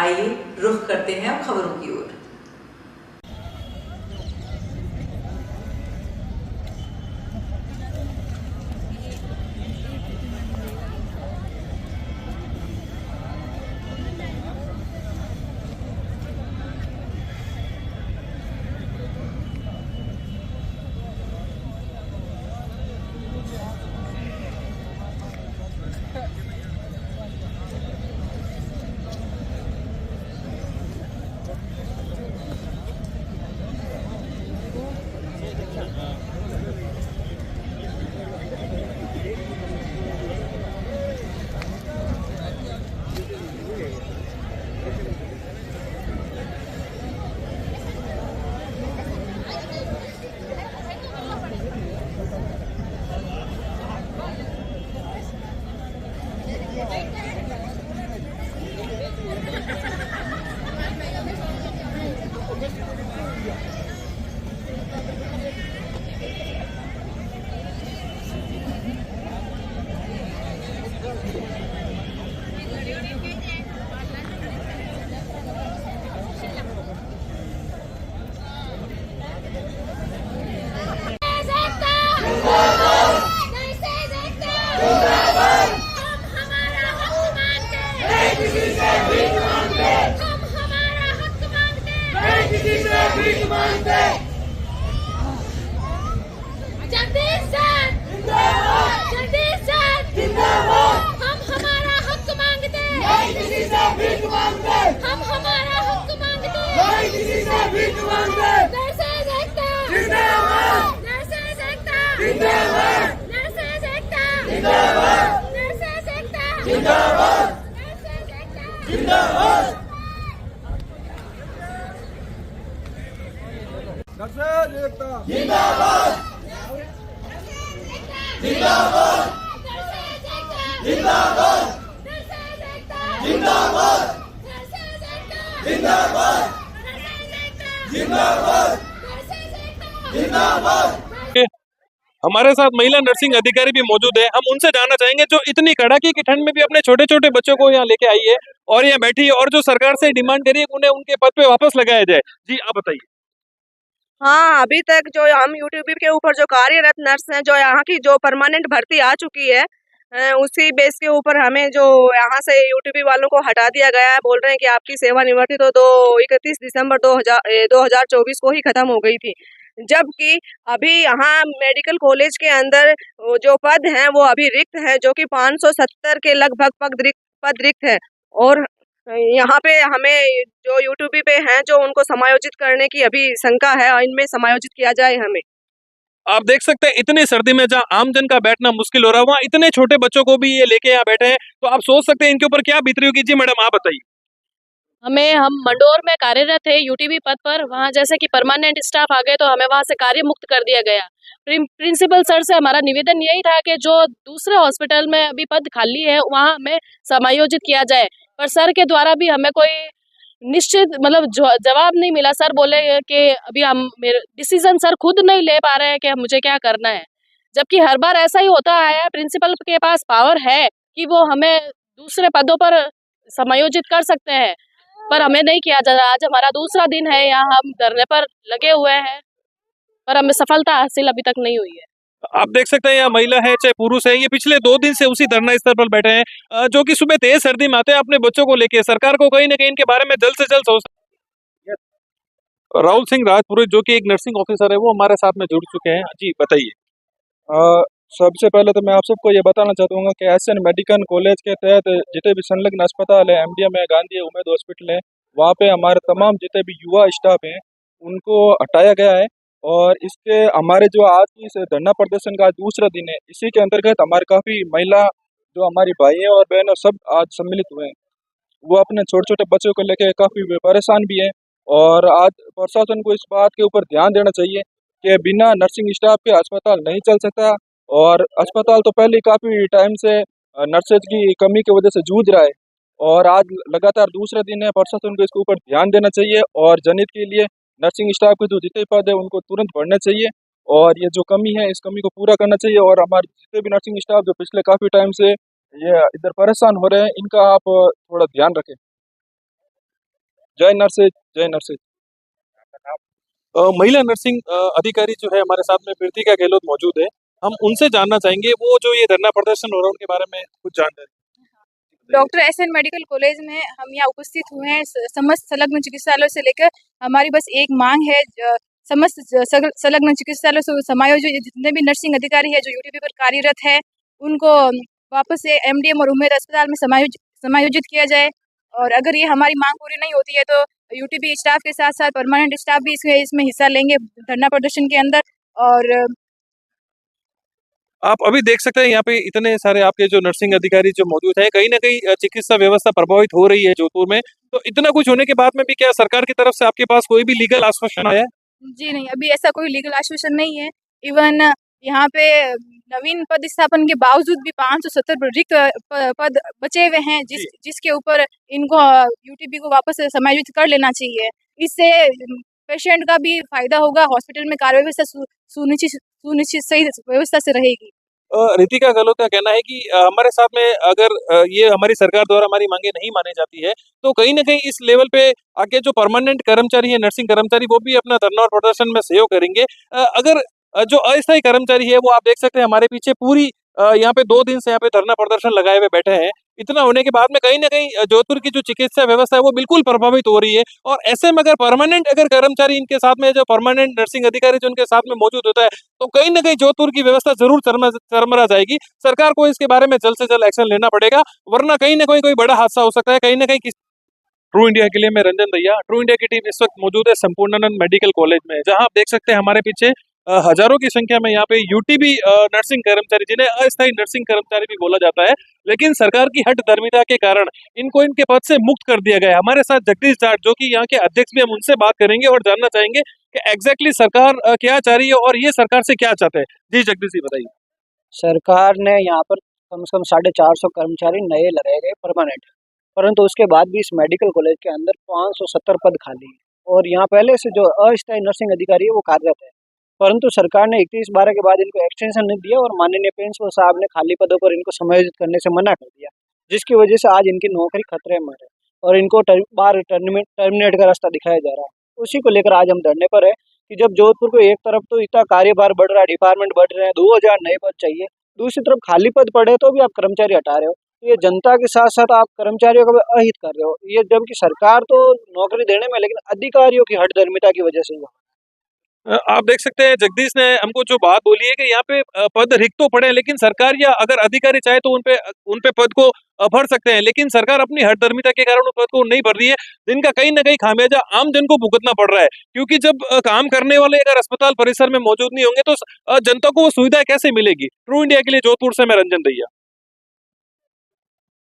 आइए रुख करते हैं अब खबरों की ओर। जगदीश सर जिंदाबाद, जगदीश सर जिंदाबाद। हम हमारा हक मांगते, नहीं किसी से भीख मांगते। हम हमारा हक मांगते, नहीं किसी से भीख मांगते। नर्सेज एकता जिंदाबाद, नर्सेज एकता जिंदाबाद, नर्सेज एकता जिंदाबाद, नर्सेज एकता जिंदाबाद, नर्सेज एकता जिंदाबाद। नर्सेज एकता जिंदाबाद, जिंदाबाद, जिंदाबाद, जिंदाबाद, जिंदाबाद, जिंदाबाद, जिंदाबाद। हमारे साथ महिला नर्सिंग अधिकारी भी मौजूद है। हम उनसे जानना चाहेंगे जो इतनी कड़ाके की ठंड में भी अपने छोटे छोटे बच्चों को यहाँ लेके आई है और यहाँ बैठी है और जो सरकार से डिमांड करी है उन्हें उनके पद पे वापस लगाया जाए। जी आप बताइए। हाँ, अभी तक जो हम यूट्यूब के ऊपर जो कार्यरत नर्स हैं, जो यहाँ की जो परमानेंट भर्ती आ चुकी है, उसी बेस के ऊपर हमें जो यहाँ से यूट्यूब वालों को हटा दिया गया है। बोल रहे हैं कि आपकी सेवानिवृत्ति तो 31 दिसंबर 2024 को ही खत्म हो गई थी, जबकि अभी यहाँ मेडिकल कॉलेज के अंदर जो पद हैं वो अभी रिक्त हैं, जो कि 570 के लगभग पद रिक्त है। और यहाँ पे हमें जो यूट्यूब पे हैं जो उनको समायोजित करने की अभी शंका है और इनमें समायोजित किया जाए हमें। आप देख सकते हैं इतनी सर्दी में जहाँ आमजन का बैठना मुश्किल हो रहा है वहाँ इतने छोटे बच्चों को भी ये लेके यहाँ बैठे हैं, तो आप सोच सकते हैं इनके ऊपर क्या बीत रही होगी। जी मैडम आप बताइए। हम मंडोर में कार्यरत थे यूटीबी पद पर, वहाँ जैसे कि परमानेंट स्टाफ आ गए तो हमें वहाँ से कार्य मुक्त कर दिया गया। प्रिंसिपल सर से हमारा निवेदन यही था कि जो दूसरे हॉस्पिटल में अभी पद खाली है वहाँ हमें समायोजित किया जाए, पर सर के द्वारा भी हमें कोई निश्चित जवाब नहीं मिला। सर बोले कि अभी हम डिसीजन सर खुद नहीं ले पा रहे हैं कि मुझे क्या करना है, जबकि हर बार ऐसा ही होता है। प्रिंसिपल के पास पावर है कि वो हमें दूसरे पदों पर समायोजित कर सकते हैं, पर हमें नहीं किया जा रहा। आज हमारा दूसरा दिन है, यहाँ हम धरने पर लगे हुए हैं, पर हमें सफलता हासिल अभी तक नहीं हुई है। आप देख सकते हैं यहाँ महिला है चाहे पुरुष है, ये पिछले 2 दिन से उसी धरना स्थल पर बैठे हैं जो कि सुबह तेज सर्दी में आते हैं अपने बच्चों को लेके। सरकार को कहीं ना कहीं इनके बारे में जल्द से जल्द सोचना। राहुल सिंह राजपुरोहित जो कि एक नर्सिंग ऑफिसर है वो हमारे साथ में जुड़ चुके हैं। जी बताइए। सबसे पहले तो मैं आप सबको ये बताना चाहूँगा कि एसएन मेडिकल कॉलेज के तहत जितने भी संलग्न अस्पताल है, एमडीएम है, गांधी है, उमेद हॉस्पिटल है, वहाँ पे हमारे तमाम जितने भी युवा स्टाफ हैं उनको हटाया गया है। और इसके हमारे जो आज की इस धरना प्रदर्शन का दूसरा दिन है, इसी के अंतर्गत हमारे काफ़ी महिला जो हमारी भाई और बहन सब आज सम्मिलित हुए हैं। वो अपने छोटे छोटे बच्चों को लेकर काफ़ी परेशान भी हैं और आज प्रशासन को इस बात के ऊपर ध्यान देना चाहिए कि बिना नर्सिंग स्टाफ के अस्पताल नहीं चल सकता। और अस्पताल तो पहले काफ़ी टाइम से नर्सेज की कमी की वजह से जूझ रहा है और आज लगातार दूसरा दिन है। प्रशासन को इसके ऊपर ध्यान देना चाहिए और जनहित के लिए नर्सिंग स्टाफ के जो जितने पद है उनको तुरंत भरने चाहिए और ये जो कमी है इस कमी को पूरा करना चाहिए। और हमारे जितने भी नर्सिंग स्टाफ जो पिछले काफ़ी टाइम से ये इधर परेशान हो रहे हैं, इनका आप थोड़ा ध्यान रखें। जय नर्सिंग, जय नर्सिंग। महिला नर्सिंग अधिकारी जो है हमारे साथ में प्रीतिका गहलोत मौजूद है। हम उनसे जानना चाहेंगे वो जो ये धरना प्रदर्शन हो रहा है उनके बारे में कुछ जानकारी। डॉक्टर एसएन मेडिकल कॉलेज में हम यहाँ उपस्थित हुए हैं समस्त संलग्न चिकित्सालयों से लेकर। हमारी बस एक मांग है, समस्त संलग्न चिकित्सालयों से समायोजित जितने भी नर्सिंग अधिकारी है जो यूटीपी पर कार्यरत है उनको वापस से एमडीएम और उम्मेद अस्पताल में समायोजित किया जाए। और अगर ये हमारी मांग पूरी नहीं होती है तो यूटीपी स्टाफ के साथ साथ परमानेंट स्टाफ भी इसमें हिस्सा लेंगे धरना प्रदर्शन के अंदर। और आप अभी देख सकते हैं यहाँ पे इतने सारे आपके जो नर्सिंग अधिकारी जो मौजूद है, कहीं ना कहीं चिकित्सा व्यवस्था प्रभावित हो रही है जोधपुर में। तो इतना कुछ होने के बाद में भी क्या सरकार की तरफ से आपके पास कोई भी लीगल आश्वासन आया है? जी नहीं, अभी ऐसा कोई लीगल आश्वासन नहीं है। इवन यहाँ पे नवीन पद स्थापन के बावजूद भी 570 रिक्त पद बचे हुए हैं जिसके ऊपर इनको यूटीपी को वापस समायोजित कर लेना चाहिए। इससे पेशेंट का भी फायदा होगा, हॉस्पिटल में कार्य व्यवस्था सुनिश्चित सही व्यवस्था से रहेगी। रितिका गहलोत का कहना है कि हमारे साथ में अगर ये हमारी सरकार द्वारा हमारी मांगे नहीं मानी जाती है तो कहीं ना कहीं इस लेवल पे आके जो परमानेंट कर्मचारी है नर्सिंग कर्मचारी वो भी अपना धरना और प्रदर्शन में सहयोग करेंगे। अगर जो अस्थायी कर्मचारी है वो आप देख सकते हैं हमारे पीछे पूरी यहाँ पे 2 दिन से यहाँ पे धरना प्रदर्शन लगाए हुए बैठे हैं। इतना होने के बाद में कहीं ना कहीं जोधपुर की जो चिकित्सा व्यवस्था है वो बिल्कुल प्रभावित हो रही है। और ऐसे में अगर परमानेंट कर्मचारी इनके साथ में जो परमानेंट नर्सिंग अधिकारी जो उनके साथ में मौजूद होता है तो कहीं ना कहीं जोधपुर की व्यवस्था जरूर चरमरा जाएगी। सरकार को इसके बारे में जल्द से जल्द एक्शन लेना पड़ेगा, वरना कहीं ना कहीं कोई बड़ा हादसा हो सकता है। कहीं ना कहीं ट्रू इंडिया के लिए मैं रंजन दैया, ट्रू इंडिया की टीम इस वक्त मौजूद है संपूर्णानंद मेडिकल कॉलेज में, जहां आप देख सकते हैं हमारे पीछे हजारों की संख्या में यहाँ पे यूटीबी नर्सिंग कर्मचारी जिन्हें अस्थायी नर्सिंग कर्मचारी भी बोला जाता है, लेकिन सरकार की हठ धर्मिता के कारण इनको इनके पद से मुक्त कर दिया गया है। हमारे साथ जगदीश जाट जो कि यहाँ के अध्यक्ष भी, हम उनसे बात करेंगे और जानना चाहेंगे कि एग्जैक्टली सरकार क्या चाह रही है और ये सरकार से क्या चाहते हैं। जी जगदीश जी बताइए। सरकार ने यहाँ पर कम से कम 450 कर्मचारी नए लगाए गए परमानेंट, परंतु उसके बाद भी इस मेडिकल कॉलेज के अंदर 570 पद खाली है और यहाँ पहले से जो अस्थायी नर्सिंग अधिकारी है वो कार्यरत है, परंतु सरकार ने 31/12 के बाद इनको एक्सटेंशन नहीं दिया और माननीय प्रिंसिपल साहब ने खाली पदों पर इनको समायोजित करने से मना कर दिया, जिसकी वजह से आज इनकी नौकरी खतरे में है और इनको बार टर्मिनेट का रास्ता दिखाया जा रहा है। उसी को लेकर आज हम धरने पर है कि जब जोधपुर को एक तरफ तो इतना कार्यभार बढ़ रहा है, डिपार्टमेंट बढ़ रहे हैं, 2000 नए पद चाहिए, दूसरी तरफ खाली पद पड़े तो भी आप कर्मचारी हटा रहे हो। ये जनता के साथ साथ आप कर्मचारियों का भी अहित कर रहे हो। ये जबकि सरकार तो नौकरी देने में, लेकिन अधिकारियों की हठ धर्मिता की वजह से हुआ। आप देख सकते हैं जगदीश ने हमको जो बात बोली है कि यहाँ पे पद रिक्त तो पड़े, लेकिन सरकार या अगर अधिकारी चाहे तो उनपे पद को भर सकते हैं, लेकिन सरकार अपनी हठधर्मिता के कारण उस पद को नहीं भर रही है, जिनका कहीं ना कहीं खामियाजा आम जन को भुगतना पड़ रहा है। क्योंकि जब काम करने वाले अगर अस्पताल परिसर में मौजूद नहीं होंगे तो जनता को वो सुविधा कैसे मिलेगी। ट्रू इंडिया के लिए जोधपुर से मैं रंजन दैया।